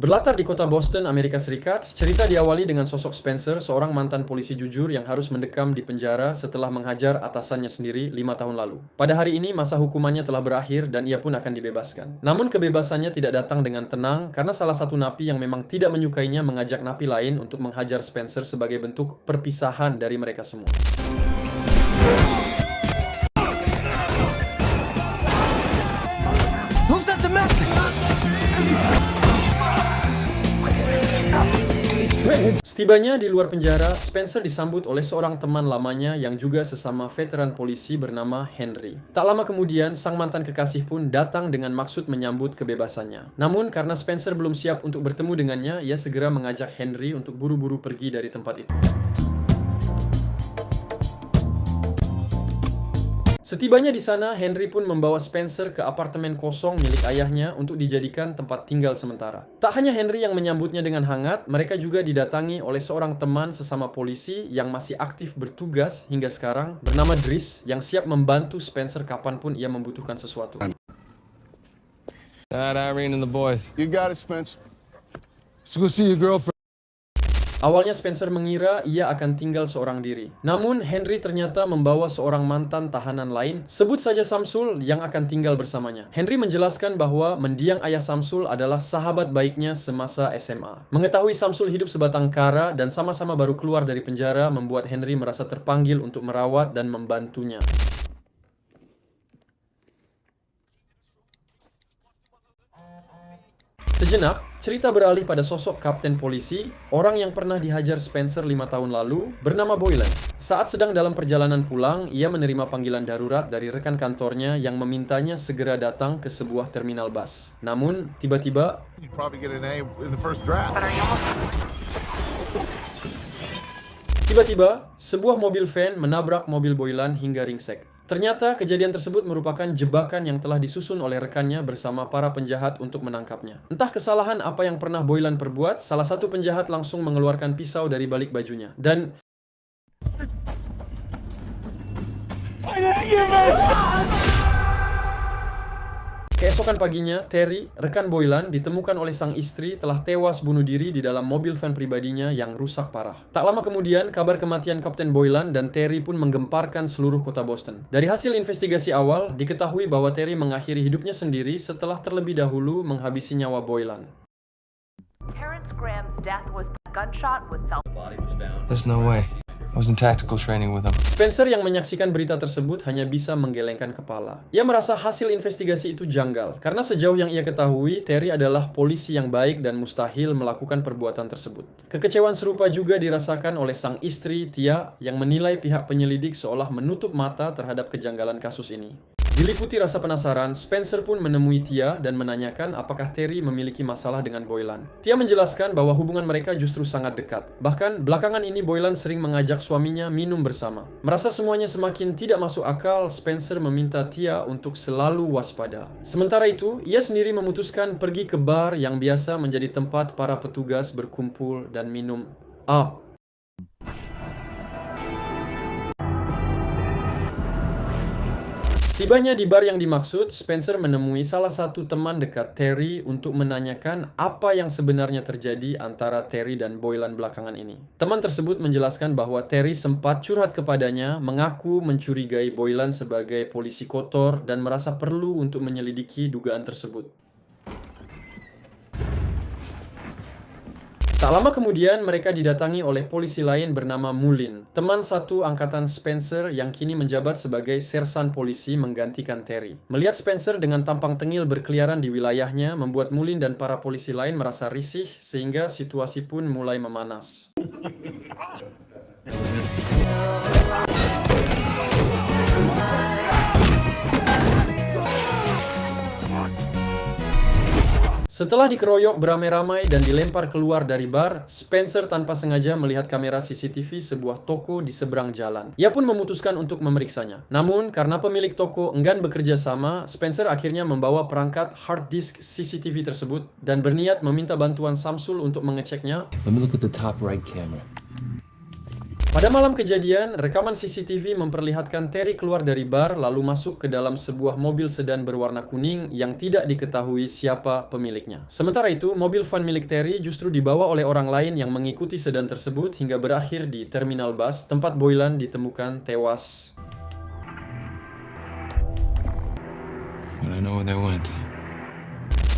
Berlatar di kota Boston, Amerika Serikat, cerita diawali dengan sosok Spencer, seorang mantan polisi jujur yang harus mendekam di penjara setelah menghajar atasannya sendiri 5 tahun lalu. Pada hari ini, masa hukumannya telah berakhir dan ia pun akan dibebaskan. Namun kebebasannya tidak datang dengan tenang karena salah satu napi yang memang tidak menyukainya mengajak napi lain untuk menghajar Spencer sebagai bentuk perpisahan dari mereka semua. Setibanya di luar penjara, Spencer disambut oleh seorang teman lamanya yang juga sesama veteran polisi bernama Henry. Tak lama kemudian, sang mantan kekasih pun datang dengan maksud menyambut kebebasannya. Namun, karena Spencer belum siap untuk bertemu dengannya, ia segera mengajak Henry untuk buru-buru pergi dari tempat itu. Setibanya di sana, Henry pun membawa Spencer ke apartemen kosong milik ayahnya untuk dijadikan tempat tinggal sementara. Tak hanya Henry yang menyambutnya dengan hangat, mereka juga didatangi oleh seorang teman sesama polisi yang masih aktif bertugas hingga sekarang, bernama Driss, yang siap membantu Spencer kapanpun ia membutuhkan sesuatu. Irene and the boys. You got it, Spencer. Let's go see your girlfriend. Awalnya Spencer mengira ia akan tinggal seorang diri. Namun Henry ternyata membawa seorang mantan tahanan lain, sebut saja Samsul, yang akan tinggal bersamanya. Henry menjelaskan bahwa mendiang ayah Samsul adalah sahabat baiknya semasa SMA. Mengetahui Samsul hidup sebatang kara dan sama-sama baru keluar dari penjara membuat Henry merasa terpanggil untuk merawat dan membantunya. Sejenak, cerita beralih pada sosok kapten polisi, orang yang pernah dihajar Spencer 5 tahun lalu, bernama Boylan. Saat sedang dalam perjalanan pulang, ia menerima panggilan darurat dari rekan kantornya yang memintanya segera datang ke sebuah terminal bus. Namun, tiba-tiba, sebuah mobil van menabrak mobil Boylan hingga ringsek. Ternyata kejadian tersebut merupakan jebakan yang telah disusun oleh rekannya bersama para penjahat untuk menangkapnya. Entah kesalahan apa yang pernah Boylan perbuat, salah satu penjahat langsung mengeluarkan pisau dari balik bajunya. Dan keesokan paginya, Terry, rekan Boylan, ditemukan oleh sang istri telah tewas bunuh diri di dalam mobil van pribadinya yang rusak parah. Tak lama kemudian, kabar kematian Kapten Boylan dan Terry pun menggemparkan seluruh kota Boston. Dari hasil investigasi awal, diketahui bahwa Terry mengakhiri hidupnya sendiri setelah terlebih dahulu menghabisi nyawa Boylan. There's no way. I was in tactical training with him. Spencer yang menyaksikan berita tersebut hanya bisa menggelengkan kepala. Ia merasa hasil investigasi itu janggal, karena sejauh yang ia ketahui, Terry adalah polisi yang baik dan mustahil melakukan perbuatan tersebut. Kekecewaan serupa juga dirasakan oleh sang istri, Tia, yang menilai pihak penyelidik seolah menutup mata terhadap kejanggalan kasus ini. Diliputi rasa penasaran, Spencer pun menemui Tia dan menanyakan apakah Terry memiliki masalah dengan Boylan. Tia menjelaskan bahwa hubungan mereka justru sangat dekat. Bahkan, belakangan ini Boylan sering mengajak suaminya minum bersama. Merasa semuanya semakin tidak masuk akal, Spencer meminta Tia untuk selalu waspada. Sementara itu, ia sendiri memutuskan pergi ke bar yang biasa menjadi tempat para petugas berkumpul dan minum. Tibanya di bar yang dimaksud, Spencer menemui salah satu teman dekat Terry untuk menanyakan apa yang sebenarnya terjadi antara Terry dan Boylan belakangan ini. Teman tersebut menjelaskan bahwa Terry sempat curhat kepadanya, mengaku mencurigai Boylan sebagai polisi kotor dan merasa perlu untuk menyelidiki dugaan tersebut. Tak lama kemudian, mereka didatangi oleh polisi lain bernama Mullin, teman satu angkatan Spencer yang kini menjabat sebagai sersan polisi menggantikan Terry. Melihat Spencer dengan tampang tengil berkeliaran di wilayahnya, membuat Mullin dan para polisi lain merasa risih, sehingga situasi pun mulai memanas. Setelah dikeroyok beramai-ramai dan dilempar keluar dari bar, Spencer tanpa sengaja melihat kamera CCTV sebuah toko di seberang jalan. Ia pun memutuskan untuk memeriksanya. Namun, karena pemilik toko enggan bekerja sama, Spencer akhirnya membawa perangkat hard disk CCTV tersebut dan berniat meminta bantuan Samsul untuk mengeceknya. Let me look at the top right camera. Pada malam kejadian, rekaman CCTV memperlihatkan Terry keluar dari bar lalu masuk ke dalam sebuah mobil sedan berwarna kuning yang tidak diketahui siapa pemiliknya. Sementara itu, mobil van milik Terry justru dibawa oleh orang lain yang mengikuti sedan tersebut hingga berakhir di terminal bus tempat Boylan ditemukan tewas. But I know where they went.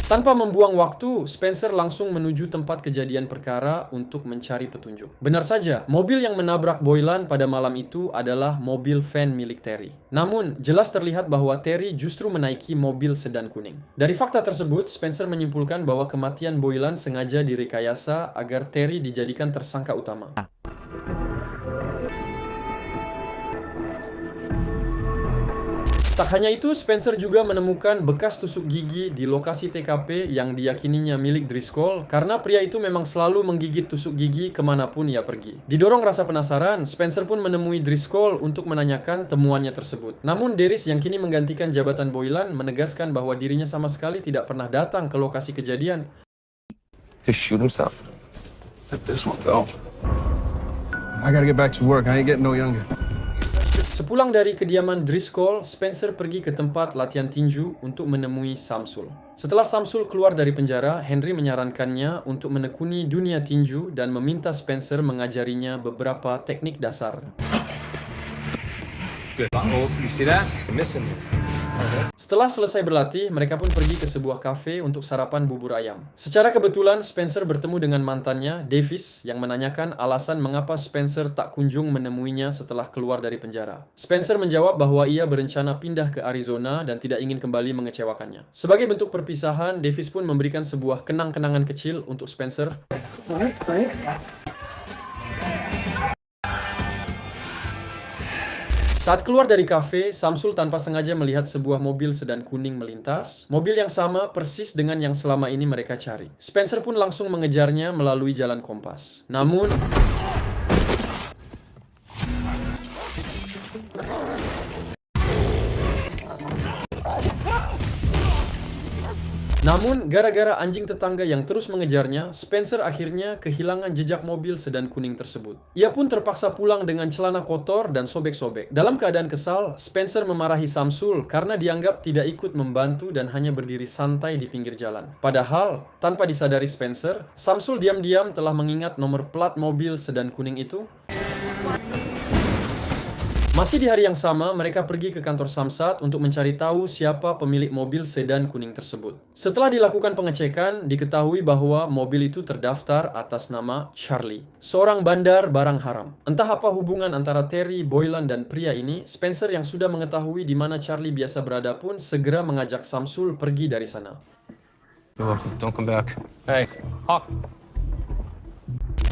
Tanpa membuang waktu, Spencer langsung menuju tempat kejadian perkara untuk mencari petunjuk. Benar saja, mobil yang menabrak Boylan pada malam itu adalah mobil van milik Terry. Namun, jelas terlihat bahwa Terry justru menaiki mobil sedan kuning. Dari fakta tersebut, Spencer menyimpulkan bahwa kematian Boylan sengaja direkayasa agar Terry dijadikan tersangka utama. Tak hanya itu, Spencer juga menemukan bekas tusuk gigi di lokasi TKP yang diyakininya milik Driscoll karena pria itu memang selalu menggigit tusuk gigi kemanapun ia pergi. Didorong rasa penasaran, Spencer pun menemui Driscoll untuk menanyakan temuannya tersebut. Namun Derris yang kini menggantikan jabatan Boylan menegaskan bahwa dirinya sama sekali tidak pernah datang ke lokasi kejadian. To shoot himself. Let this one go. I gotta get back to work. I ain't getting no younger. Sepulang dari kediaman Driscoll, Spencer pergi ke tempat latihan tinju untuk menemui Samsul. Setelah Samsul keluar dari penjara, Henry menyarankannya untuk menekuni dunia tinju dan meminta Spencer mengajarinya beberapa teknik dasar. Good. Oh, you see that? You're missing it. Setelah selesai berlatih, mereka pun pergi ke sebuah kafe untuk sarapan bubur ayam. Secara kebetulan, Spencer bertemu dengan mantannya, Davis, yang menanyakan alasan mengapa Spencer tak kunjung menemuinya setelah keluar dari penjara. Spencer menjawab bahwa ia berencana pindah ke Arizona dan tidak ingin kembali mengecewakannya. Sebagai bentuk perpisahan, Davis pun memberikan sebuah kenang-kenangan kecil untuk Spencer. Saat keluar dari kafe, Samsul tanpa sengaja melihat sebuah mobil sedan kuning melintas. Mobil yang sama persis dengan yang selama ini mereka cari. Spencer pun langsung mengejarnya melalui jalan kompas. Namun, gara-gara anjing tetangga yang terus mengejarnya, Spencer akhirnya kehilangan jejak mobil sedan kuning tersebut. Ia pun terpaksa pulang dengan celana kotor dan sobek-sobek. Dalam keadaan kesal, Spencer memarahi Samsul karena dianggap tidak ikut membantu dan hanya berdiri santai di pinggir jalan. Padahal, tanpa disadari Spencer, Samsul diam-diam telah mengingat nomor plat mobil sedan kuning itu. Masih di hari yang sama, mereka pergi ke kantor Samsat untuk mencari tahu siapa pemilik mobil sedan kuning tersebut. Setelah dilakukan pengecekan, diketahui bahwa mobil itu terdaftar atas nama Charlie, seorang bandar barang haram. Entah apa hubungan antara Terry, Boylan, dan pria ini, Spencer yang sudah mengetahui di mana Charlie biasa berada pun segera mengajak Samsul pergi dari sana. Don't come back. Hey, Hawk.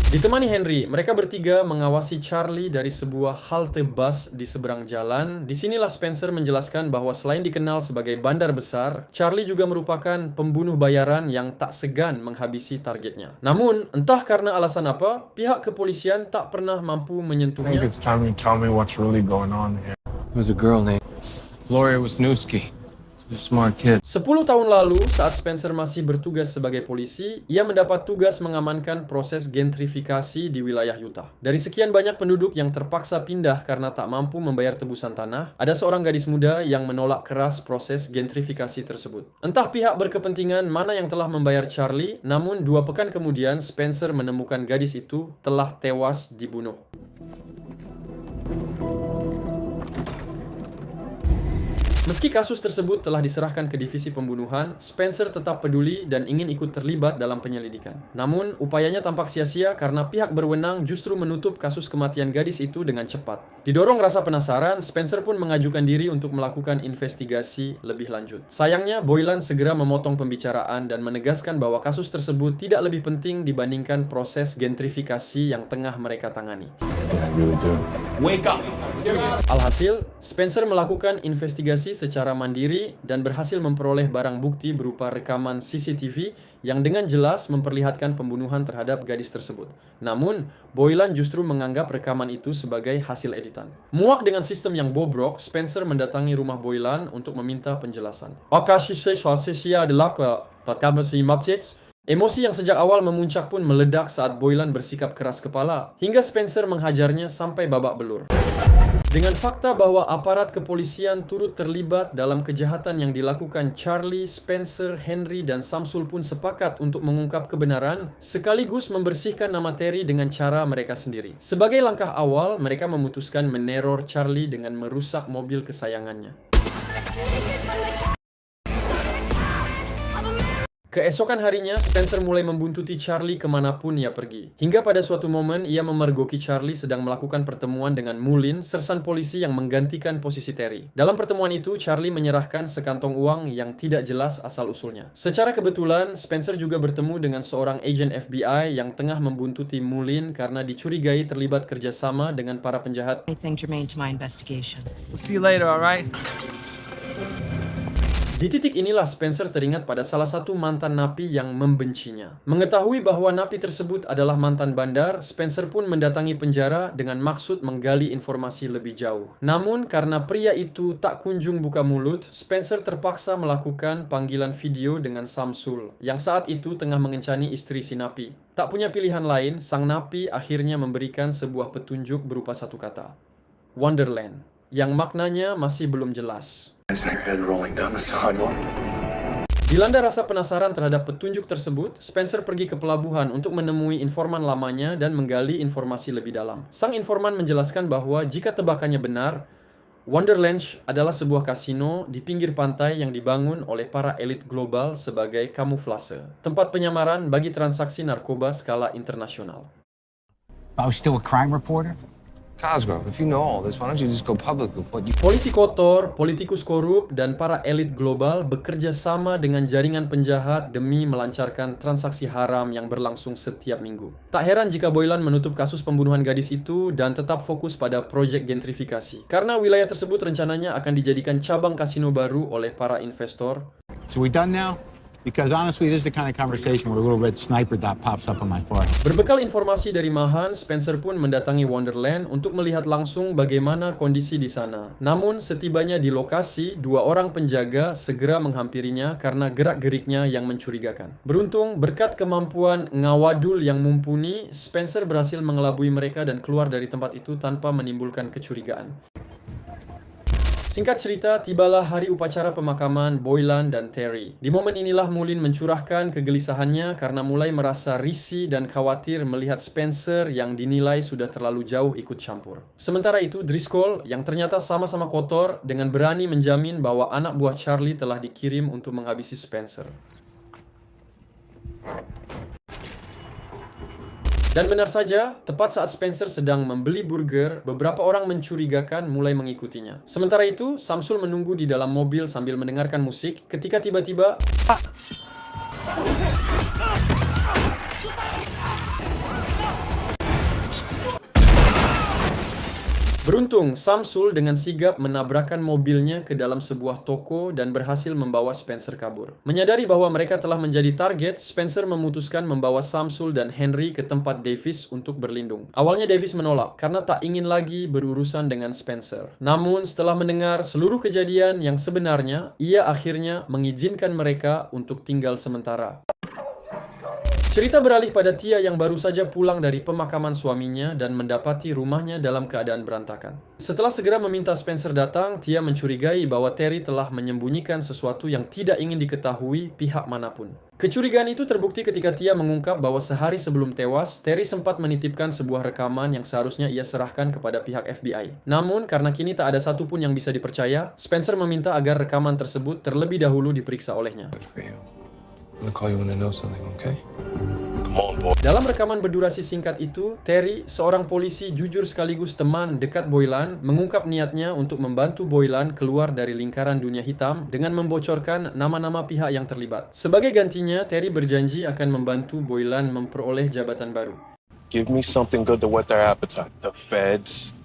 Ditemani Henry, mereka bertiga mengawasi Charlie dari sebuah halte bus di seberang jalan. Disinilah Spencer menjelaskan bahwa selain dikenal sebagai bandar besar, Charlie juga merupakan pembunuh bayaran yang tak segan menghabisi targetnya. Namun, entah karena alasan apa, pihak kepolisian tak pernah mampu I think menyentuhnya. it's time you tell me what's really going on here. There was a girl named Gloria Wisniewski. She's a smart kid. 10 tahun lalu, saat Spencer masih bertugas sebagai polisi, ia mendapat tugas mengamankan proses gentrifikasi di wilayah Utah. Dari sekian banyak penduduk yang terpaksa pindah karena tak mampu membayar tebusan tanah, ada seorang gadis muda yang menolak keras proses gentrifikasi tersebut. Entah pihak berkepentingan mana yang telah membayar Charlie, namun 2 pekan kemudian Spencer menemukan gadis itu telah tewas dibunuh. Meski kasus tersebut telah diserahkan ke divisi pembunuhan, Spencer tetap peduli dan ingin ikut terlibat dalam penyelidikan. Namun, upayanya tampak sia-sia karena pihak berwenang justru menutup kasus kematian gadis itu dengan cepat. Didorong rasa penasaran, Spencer pun mengajukan diri untuk melakukan investigasi lebih lanjut. Sayangnya, Boylan segera memotong pembicaraan dan menegaskan bahwa kasus tersebut tidak lebih penting dibandingkan proses gentrifikasi yang tengah mereka tangani. Yeah, I really do. Alhasil, Spencer melakukan investigasi secara mandiri dan berhasil memperoleh barang bukti berupa rekaman CCTV yang dengan jelas memperlihatkan pembunuhan terhadap gadis tersebut. Namun, Boylan justru menganggap rekaman itu sebagai hasil editan. Muak dengan sistem yang bobrok, Spencer mendatangi rumah Boylan untuk meminta penjelasan. Emosi yang sejak awal memuncak pun meledak saat Boylan bersikap keras kepala, hingga Spencer menghajarnya sampai babak belur. Dengan fakta bahwa aparat kepolisian turut terlibat dalam kejahatan yang dilakukan Charlie, Spencer, Henry, dan Samsul pun sepakat untuk mengungkap kebenaran, sekaligus membersihkan nama Terry dengan cara mereka sendiri. Sebagai langkah awal, mereka memutuskan meneror Charlie dengan merusak mobil kesayangannya. Keesokan harinya, Spencer mulai membuntuti Charlie kemanapun ia pergi. Hingga pada suatu momen, ia memergoki Charlie sedang melakukan pertemuan dengan Mullin, sersan polisi yang menggantikan posisi Terry. Dalam pertemuan itu, Charlie menyerahkan sekantong uang yang tidak jelas asal-usulnya. Secara kebetulan, Spencer juga bertemu dengan seorang agen FBI yang tengah membuntuti Mullin karena dicurigai terlibat kerjasama dengan para penjahat. Anything germane to my investigation. We'll see you later, alright? Di titik inilah Spencer teringat pada salah satu mantan napi yang membencinya. Mengetahui bahwa napi tersebut adalah mantan bandar, Spencer pun mendatangi penjara dengan maksud menggali informasi lebih jauh. Namun karena pria itu tak kunjung buka mulut, Spencer terpaksa melakukan panggilan video dengan Samsul, yang saat itu tengah mengencani istri si napi. Tak punya pilihan lain, sang napi akhirnya memberikan sebuah petunjuk berupa satu kata, Wonderland, yang maknanya masih belum jelas. Dilanda rasa penasaran terhadap petunjuk tersebut, Spencer pergi ke pelabuhan untuk menemui informan lamanya dan menggali informasi lebih dalam. Sang informan menjelaskan bahwa jika tebakannya benar, Wonderland adalah sebuah kasino di pinggir pantai yang dibangun oleh para elit global sebagai kamuflase, tempat penyamaran bagi transaksi narkoba skala internasional. I was still a crime reporter. Cosgrove, if you know all this, why don't you just go public with what you... Polisi kotor, politikus korup, dan para elit global bekerja sama dengan jaringan penjahat demi melancarkan transaksi haram yang berlangsung setiap minggu. Tak heran jika Boylan menutup kasus pembunuhan gadis itu dan tetap fokus pada proyek gentrifikasi, karena wilayah tersebut rencananya akan dijadikan cabang kasino baru oleh para investor. So we done now? Because honestly, this is the kind of conversation where a little red sniper dot pops up on my forehead. Berbekal informasi dari Mahan, Spencer pun mendatangi Wonderland untuk melihat langsung bagaimana kondisi di sana. Namun, setibanya di lokasi, dua orang penjaga segera menghampirinya karena gerak-geriknya yang mencurigakan. Beruntung, berkat kemampuan ngawadul yang mumpuni, Spencer berhasil mengelabui mereka dan keluar dari tempat itu tanpa menimbulkan kecurigaan. Singkat cerita, tibalah hari upacara pemakaman Boylan dan Terry. Di momen inilah Mullin mencurahkan kegelisahannya karena mulai merasa risih dan khawatir melihat Spencer yang dinilai sudah terlalu jauh ikut campur. Sementara itu, Driscoll yang ternyata sama-sama kotor dengan berani menjamin bahwa anak buah Charlie telah dikirim untuk menghabisi Spencer. Dan benar saja, tepat saat Spencer sedang membeli burger, beberapa orang mencurigakan mulai mengikutinya. Sementara itu, Samsul menunggu di dalam mobil sambil mendengarkan musik ketika tiba-tiba... Beruntung, Samsul dengan sigap menabrakkan mobilnya ke dalam sebuah toko dan berhasil membawa Spencer kabur. Menyadari bahwa mereka telah menjadi target, Spencer memutuskan membawa Samsul dan Henry ke tempat Davis untuk berlindung. Awalnya Davis menolak karena tak ingin lagi berurusan dengan Spencer. Namun, setelah mendengar seluruh kejadian yang sebenarnya, ia akhirnya mengizinkan mereka untuk tinggal sementara. Cerita beralih pada Tia yang baru saja pulang dari pemakaman suaminya dan mendapati rumahnya dalam keadaan berantakan. Setelah segera meminta Spencer datang, Tia mencurigai bahwa Terry telah menyembunyikan sesuatu yang tidak ingin diketahui pihak manapun. Kecurigaan itu terbukti ketika Tia mengungkap bahwa sehari sebelum tewas, Terry sempat menitipkan sebuah rekaman yang seharusnya ia serahkan kepada pihak FBI. Namun, karena kini tak ada satupun yang bisa dipercaya, Spencer meminta agar rekaman tersebut terlebih dahulu diperiksa olehnya. I'm gonna call you when I know something, okay? Dalam rekaman berdurasi singkat itu, Terry, seorang polisi jujur sekaligus teman dekat Boylan, mengungkap niatnya untuk membantu Boylan keluar dari lingkaran dunia hitam dengan membocorkan nama-nama pihak yang terlibat. Sebagai gantinya, Terry berjanji akan membantu Boylan memperoleh jabatan baru. Give me something good to whet their appetite. The feds.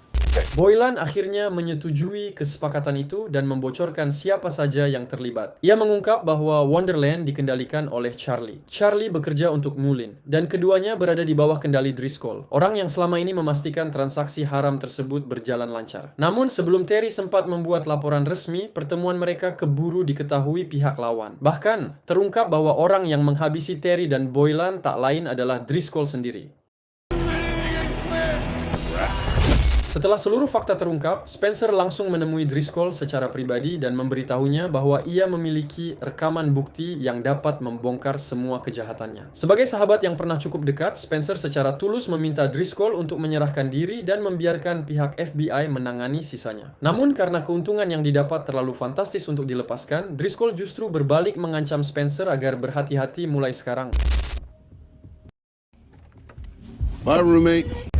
Boylan akhirnya menyetujui kesepakatan itu dan membocorkan siapa saja yang terlibat. Ia mengungkap bahwa Wonderland dikendalikan oleh Charlie. Charlie bekerja untuk Mullin, dan keduanya berada di bawah kendali Driscoll, orang yang selama ini memastikan transaksi haram tersebut berjalan lancar. Namun sebelum Terry sempat membuat laporan resmi, pertemuan mereka keburu diketahui pihak lawan. Bahkan, terungkap bahwa orang yang menghabisi Terry dan Boylan tak lain adalah Driscoll sendiri. Setelah seluruh fakta terungkap, Spencer langsung menemui Driscoll secara pribadi dan memberitahunya bahwa ia memiliki rekaman bukti yang dapat membongkar semua kejahatannya. Sebagai sahabat yang pernah cukup dekat, Spencer secara tulus meminta Driscoll untuk menyerahkan diri dan membiarkan pihak FBI menangani sisanya. Namun karena keuntungan yang didapat terlalu fantastis untuk dilepaskan, Driscoll justru berbalik mengancam Spencer agar berhati-hati mulai sekarang. My roommate.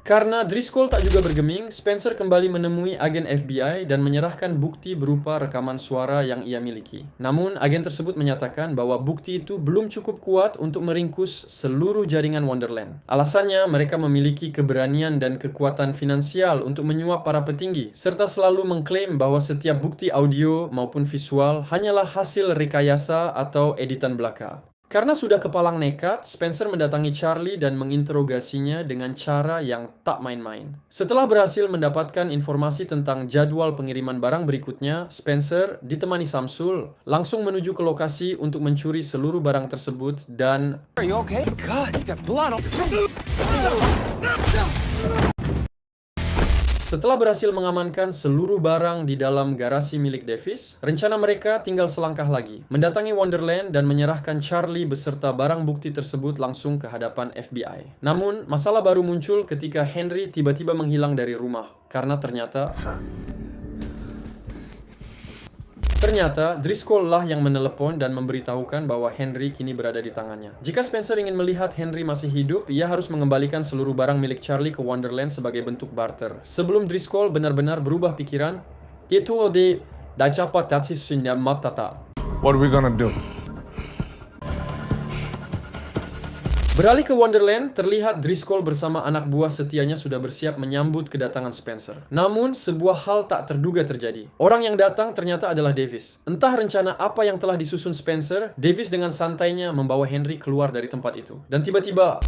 Karena Driscoll tak juga bergeming, Spencer kembali menemui agen FBI dan menyerahkan bukti berupa rekaman suara yang ia miliki. Namun, agen tersebut menyatakan bahwa bukti itu belum cukup kuat untuk meringkus seluruh jaringan Wonderland. Alasannya, mereka memiliki keberanian dan kekuatan finansial untuk menyuap para petinggi, serta selalu mengklaim bahwa setiap bukti audio maupun visual hanyalah hasil rekayasa atau editan belaka. Karena sudah kepalang nekat, Spencer mendatangi Charlie dan menginterogasinya dengan cara yang tak main-main. Setelah berhasil mendapatkan informasi tentang jadwal pengiriman barang berikutnya, Spencer, ditemani Samsul, langsung menuju ke lokasi untuk mencuri seluruh barang tersebut dan... Are you okay? God, you got blood on... Setelah berhasil mengamankan seluruh barang di dalam garasi milik Davis, rencana mereka tinggal selangkah lagi, mendatangi Wonderland dan menyerahkan Charlie beserta barang bukti tersebut langsung ke hadapan FBI. Namun, masalah baru muncul ketika Henry tiba-tiba menghilang dari rumah, karena ternyata Driscoll lah yang menelepon dan memberitahukan bahwa Henry kini berada di tangannya. Jika Spencer ingin melihat Henry masih hidup, ia harus mengembalikan seluruh barang milik Charlie ke Wonderland sebagai bentuk barter. Sebelum Driscoll benar-benar berubah pikiran, What are we gonna do? beralih ke Wonderland, terlihat Driscoll bersama anak buah setianya sudah bersiap menyambut kedatangan Spencer. Namun, sebuah hal tak terduga terjadi. Orang yang datang ternyata adalah Davis. Entah rencana apa yang telah disusun Spencer, Davis dengan santainya membawa Henry keluar dari tempat itu. Dan tiba-tiba...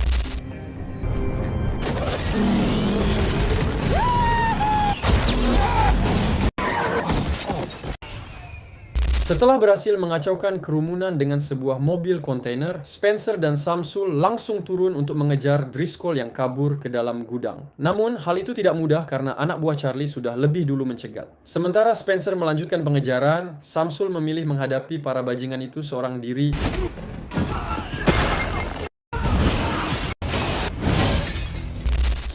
Setelah berhasil mengacaukan kerumunan dengan sebuah mobil kontainer, Spencer dan Samsul langsung turun untuk mengejar Driscoll yang kabur ke dalam gudang. Namun, hal itu tidak mudah karena anak buah Charlie sudah lebih dulu mencegat. Sementara Spencer melanjutkan pengejaran, Samsul memilih menghadapi para bajingan itu seorang diri.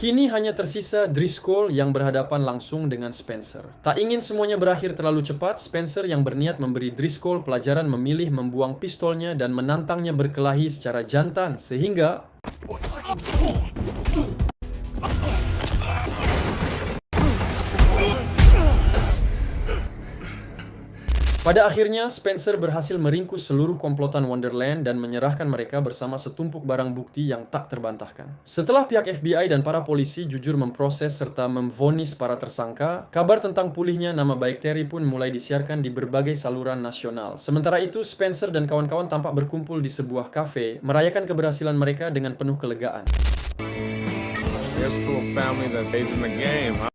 Kini hanya tersisa Driscoll yang berhadapan langsung dengan Spencer. Tak ingin semuanya berakhir terlalu cepat, Spencer yang berniat memberi Driscoll pelajaran memilih membuang pistolnya dan menantangnya berkelahi secara jantan sehingga... Pada akhirnya, Spencer berhasil meringkus seluruh komplotan Wonderland dan menyerahkan mereka bersama setumpuk barang bukti yang tak terbantahkan. Setelah pihak FBI dan para polisi jujur memproses serta memvonis para tersangka, kabar tentang pulihnya nama baik Terry pun mulai disiarkan di berbagai saluran nasional. Sementara itu, Spencer dan kawan-kawan tampak berkumpul di sebuah kafe, merayakan keberhasilan mereka dengan penuh kelegaan. Here's to a family that stays in the game, huh?